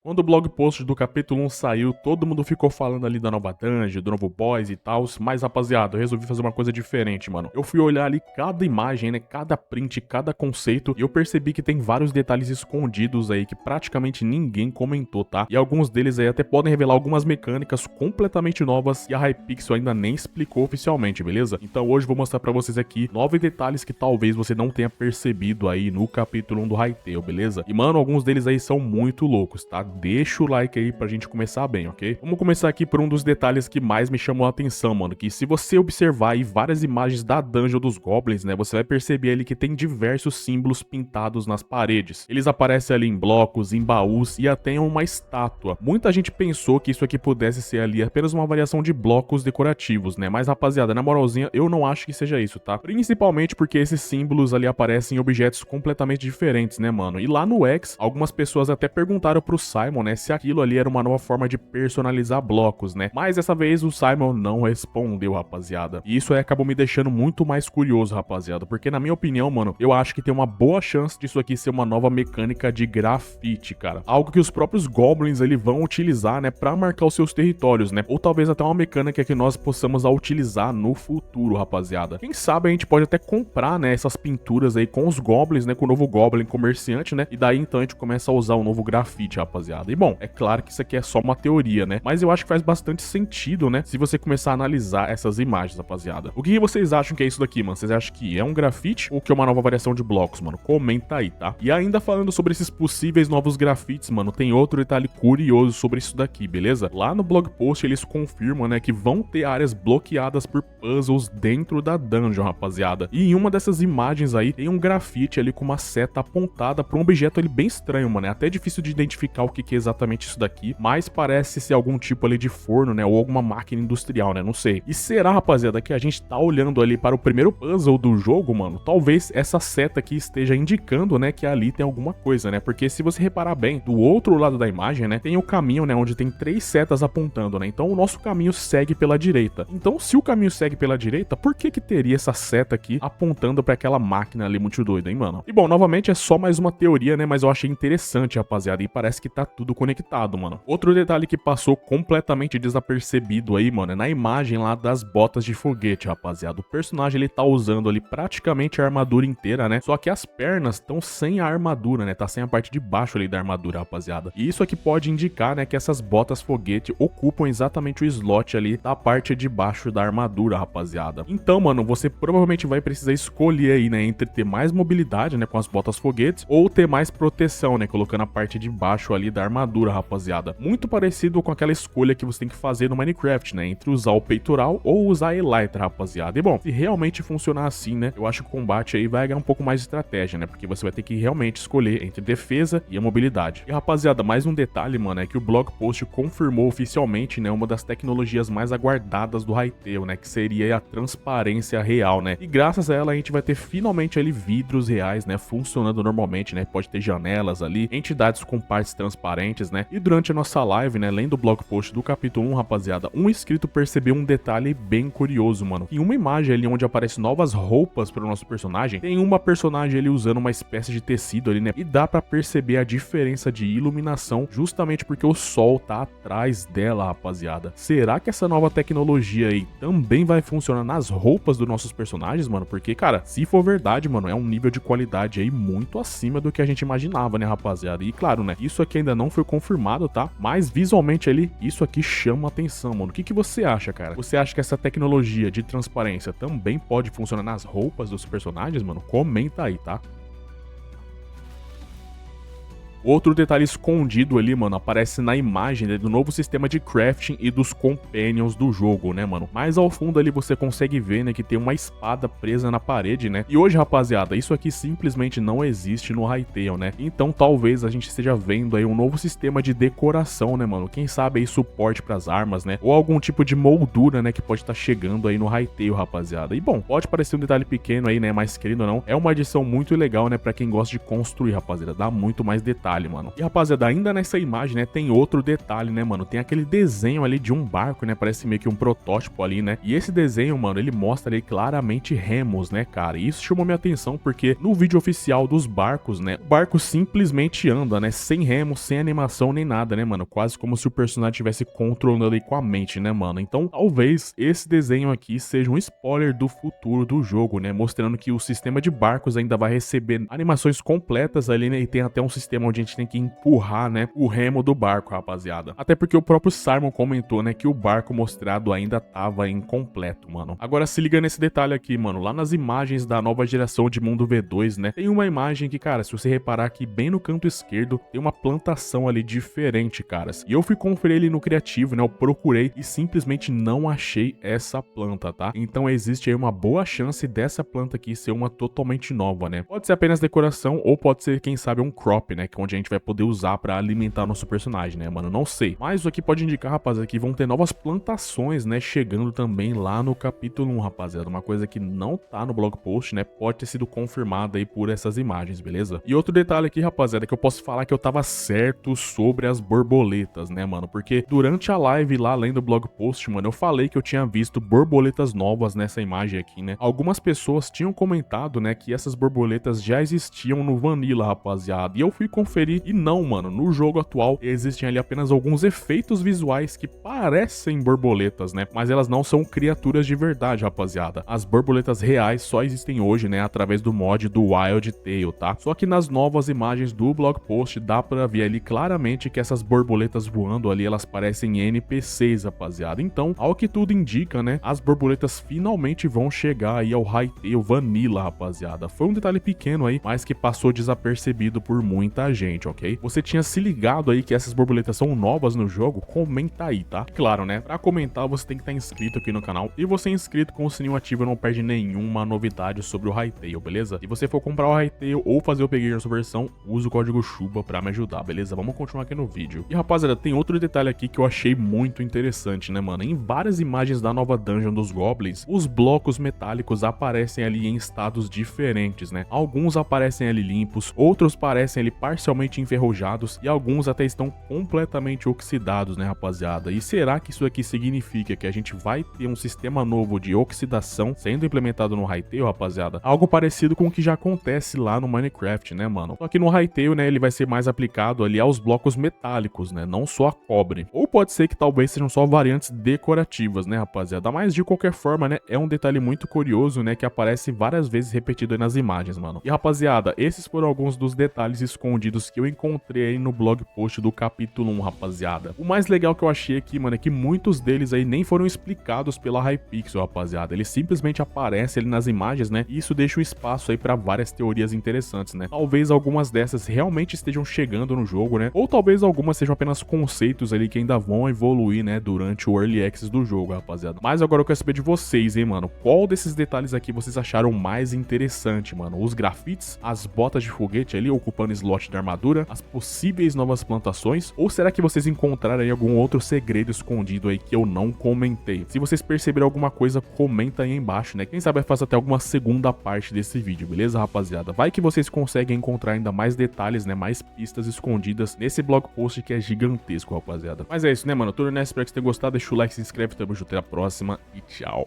Quando o blog post do capítulo 1 saiu, todo mundo ficou falando ali da nova dungeon, do novo boss e tal, mas rapaziada, eu resolvi fazer uma coisa diferente, mano. Eu fui olhar ali cada imagem, né, cada print, cada conceito, e eu percebi que tem vários detalhes escondidos aí que praticamente ninguém comentou, tá? E alguns deles aí até podem revelar algumas mecânicas completamente novas e a Hypixel ainda nem explicou oficialmente, beleza? Então hoje eu vou mostrar pra vocês aqui 9 detalhes que talvez você não tenha percebido aí no capítulo 1 do Hytale, beleza? E mano, alguns deles aí são muito loucos, tá? Deixa o like aí pra gente começar bem, ok? Vamos começar aqui por um dos detalhes que mais me chamou a atenção, mano, que se você observar aí várias imagens da dungeon dos goblins, né, você vai perceber ali que tem diversos símbolos pintados nas paredes. Eles aparecem ali em blocos, em baús e até em uma estátua. Muita gente pensou que isso aqui pudesse ser ali apenas uma variação de blocos decorativos, né, mas rapaziada, na moralzinha, eu não acho que seja isso, tá? Principalmente porque esses símbolos ali aparecem em objetos completamente diferentes, né, mano? E lá no X, algumas pessoas até perguntaram pro Simon, né, se aquilo ali era uma nova forma de personalizar blocos, né? Mas dessa vez o Simon não respondeu, rapaziada. E isso aí acabou me deixando muito mais curioso, rapaziada, porque na minha opinião, mano, eu acho que tem uma boa chance disso aqui ser uma nova mecânica de grafite, cara. Algo que os próprios goblins ali vão utilizar, né, pra marcar os seus territórios, né? Ou talvez até uma mecânica que nós possamos utilizar no futuro, rapaziada. Quem sabe a gente pode até comprar, né, essas pinturas aí com os goblins, né, com o novo goblin comerciante, né? E daí então a gente começa a usar o novo grafite, rapaziada. E bom, é claro que isso aqui é só uma teoria, né? Mas eu acho que faz bastante sentido, né? Se você começar a analisar essas imagens, rapaziada. O que vocês acham que é isso daqui, mano? Vocês acham que é um grafite ou que é uma nova variação de blocos, mano? Comenta aí, tá? E ainda falando sobre esses possíveis novos grafites, mano, tem outro detalhe curioso sobre isso daqui, beleza? Lá no blog post eles confirmam, né, que vão ter áreas bloqueadas por puzzles dentro da dungeon, rapaziada. E em uma dessas imagens aí tem um grafite ali com uma seta apontada pra um objeto ali bem estranho, mano. É até difícil de identificar o que é exatamente isso daqui, mas parece ser algum tipo ali de forno, né, ou alguma máquina industrial, né, não sei. E será, rapaziada, que a gente tá olhando ali para o primeiro puzzle do jogo, mano? Talvez essa seta aqui esteja indicando, né, que ali tem alguma coisa, né, porque se você reparar bem, do outro lado da imagem, né, tem o caminho, né, onde tem 3 setas apontando, né, então o nosso caminho segue pela direita. Então se o caminho segue pela direita, por que teria essa seta aqui apontando pra aquela máquina ali muito doida, hein, mano? E bom, novamente é só mais uma teoria, né, mas eu achei interessante, rapaziada, e parece que tá tudo conectado, mano. Outro detalhe que passou completamente desapercebido aí, mano, é na imagem lá das botas de foguete, rapaziada. O personagem, ele tá usando ali praticamente a armadura inteira, né? Só que as pernas estão sem a armadura, né? Tá sem a parte de baixo ali da armadura, rapaziada. E isso aqui pode indicar, né, que essas botas foguete ocupam exatamente o slot ali da parte de baixo da armadura, rapaziada. Então, mano, você provavelmente vai precisar escolher aí, né, entre ter mais mobilidade, né, com as botas foguetes, ou ter mais proteção, né, colocando a parte de baixo ali da armadura, rapaziada. Muito parecido com aquela escolha que você tem que fazer no Minecraft, né, entre usar o peitoral ou usar a Elytra, rapaziada. E bom, se realmente funcionar assim, né, eu acho que o combate aí vai ganhar um pouco mais de estratégia, né, porque você vai ter que realmente escolher entre defesa e a mobilidade. E rapaziada, mais um detalhe, mano, é que o blog post confirmou oficialmente, né, uma das tecnologias mais aguardadas do Hytale, né, que seria a transparência real, né, e graças a ela a gente vai ter finalmente ali vidros reais, né, funcionando normalmente, né, pode ter janelas ali, entidades com partes transparentes, né, e durante a nossa live, né, lendo o blog post do capítulo 1, rapaziada, um inscrito percebeu um detalhe bem curioso, mano. Em uma imagem ali onde aparecem novas roupas para o nosso personagem, tem uma personagem ali usando uma espécie de tecido ali, né, e dá pra perceber a diferença de iluminação justamente porque o sol tá atrás dela, rapaziada. Será que essa nova tecnologia aí também vai funcionar nas roupas dos nossos personagens, mano? Porque, cara, se for verdade, mano, é um nível de qualidade aí muito acima do que a gente imaginava, né, rapaziada? E claro, né, isso aqui ainda não foi confirmado, tá? Mas visualmente ali, isso aqui chama atenção, mano. O que você acha, cara? Você acha que essa tecnologia de transparência também pode funcionar nas roupas dos personagens, mano? Comenta aí, tá? Outro detalhe escondido ali, mano, aparece na imagem, né, do novo sistema de crafting e dos companions do jogo, né, mano. Mais ao fundo ali você consegue ver, né, que tem uma espada presa na parede, né. E hoje, rapaziada, isso aqui simplesmente não existe no Hytale, né. Então talvez a gente esteja vendo aí um novo sistema de decoração, né, mano. Quem sabe aí suporte pras armas, né, ou algum tipo de moldura, né, que pode estar chegando aí no Hytale, rapaziada. E bom, pode parecer um detalhe pequeno aí, né, mas querendo ou não, é uma adição muito legal, né, pra quem gosta de construir, rapaziada. Dá muito mais detalhes detalhe, mano. E rapaziada, ainda nessa imagem, né, tem outro detalhe, né, mano, tem aquele desenho ali de um barco, né, parece meio que um protótipo ali, né, e esse desenho, mano, ele mostra ali claramente remos, né, cara, e isso chamou minha atenção porque no vídeo oficial dos barcos, né, o barco simplesmente anda, né, sem remos, sem animação nem nada, né, mano, quase como se o personagem estivesse controlando ali com a mente, né, mano. Então talvez esse desenho aqui seja um spoiler do futuro do jogo, né, mostrando que o sistema de barcos ainda vai receber animações completas ali, né, e tem até um sistema onde a gente tem que empurrar, né, o remo do barco, rapaziada. Até porque o próprio Simon comentou, né, que o barco mostrado ainda tava incompleto, mano. Agora se liga nesse detalhe aqui, mano, lá nas imagens da nova geração de Mundo V2, né, tem uma imagem que, cara, se você reparar aqui bem no canto esquerdo, tem uma plantação ali diferente, caras. E eu fui conferir ele no criativo, né, eu procurei e simplesmente não achei essa planta, tá? Então existe aí uma boa chance dessa planta aqui ser uma totalmente nova, né? Pode ser apenas decoração ou pode ser, quem sabe, um crop, né, que é onde a gente vai poder usar pra alimentar nosso personagem, né, mano? Não sei. Mas o aqui pode indicar, rapaziada, que vão ter novas plantações, né, chegando também lá no capítulo 1, rapaziada. Uma coisa que não tá no blog post, né, pode ter sido confirmada aí por essas imagens, beleza? E outro detalhe aqui, rapaziada, que eu posso falar que eu tava certo sobre as borboletas, né, mano? Porque durante a live lá, além do blog post, mano, eu falei que eu tinha visto borboletas novas nessa imagem aqui, né? Algumas pessoas tinham comentado, né, que essas borboletas já existiam no Vanilla, rapaziada. E eu fui conferir e não, mano, no jogo atual existem ali apenas alguns efeitos visuais que parecem borboletas, né? Mas elas não são criaturas de verdade, rapaziada. As borboletas reais só existem hoje, né, através do mod do Wild Tail, tá? Só que nas novas imagens do blog post dá pra ver ali claramente que essas borboletas voando ali, elas parecem NPCs, rapaziada. Então, ao que tudo indica, né, as borboletas finalmente vão chegar aí ao Hytale Vanilla, rapaziada. Foi um detalhe pequeno aí, mas que passou desapercebido por muita gente, ok? Você tinha se ligado aí que essas borboletas são novas no jogo? Comenta aí, tá? Claro, né, pra comentar você tem que estar inscrito aqui no canal, e você inscrito com o sininho ativo não perde nenhuma novidade sobre o Hytale, beleza? Se você for comprar o Hytale ou fazer o peguei na sua versão, usa o código CHUBA pra me ajudar, beleza? Vamos continuar aqui no vídeo. E rapaziada, tem outro detalhe aqui que eu achei muito interessante, né, mano? Em várias imagens da nova dungeon dos Goblins, os blocos metálicos aparecem ali em estados diferentes, né? Alguns aparecem ali limpos, outros parecem ali parcialmente enferrujados e alguns até estão completamente oxidados, né, rapaziada? E será que isso aqui significa que a gente vai ter um sistema novo de oxidação sendo implementado no Hytale, rapaziada? Algo parecido com o que já acontece lá no Minecraft, né, mano? Só que no Hytale, né, ele vai ser mais aplicado ali aos blocos metálicos, né, não só a cobre. Ou pode ser que talvez sejam só variantes decorativas, né, rapaziada? Mas de qualquer forma, né, é um detalhe muito curioso, né, que aparece várias vezes repetido aí nas imagens, mano. E rapaziada, esses foram alguns dos detalhes escondidos que eu encontrei aí no blog post do capítulo 1, rapaziada. O mais legal que eu achei aqui, mano, é que muitos deles aí nem foram explicados pela Hypixel, rapaziada. Eles simplesmente aparecem ali nas imagens, né, e isso deixa um espaço aí pra várias teorias interessantes, né? Talvez algumas dessas realmente estejam chegando no jogo, né? Ou talvez algumas sejam apenas conceitos ali que ainda vão evoluir, né, durante o Early Access do jogo, rapaziada. Mas agora eu quero saber de vocês, hein, mano. Qual desses detalhes aqui vocês acharam mais interessante, mano? Os grafites, as botas de foguete ali ocupando slot da armadura, as possíveis novas plantações? Ou será que vocês encontraram aí algum outro segredo escondido aí que eu não comentei? Se vocês perceberam alguma coisa, comenta aí embaixo, né? Quem sabe eu faço até alguma segunda parte desse vídeo, beleza, rapaziada? Vai que vocês conseguem encontrar ainda mais detalhes, né, mais pistas escondidas nesse blog post que é gigantesco, rapaziada. Mas é isso, né, mano? Tudo, né? Espero que vocês tenham gostado. Deixa o like, se inscreve, tamo junto, até a próxima e tchau.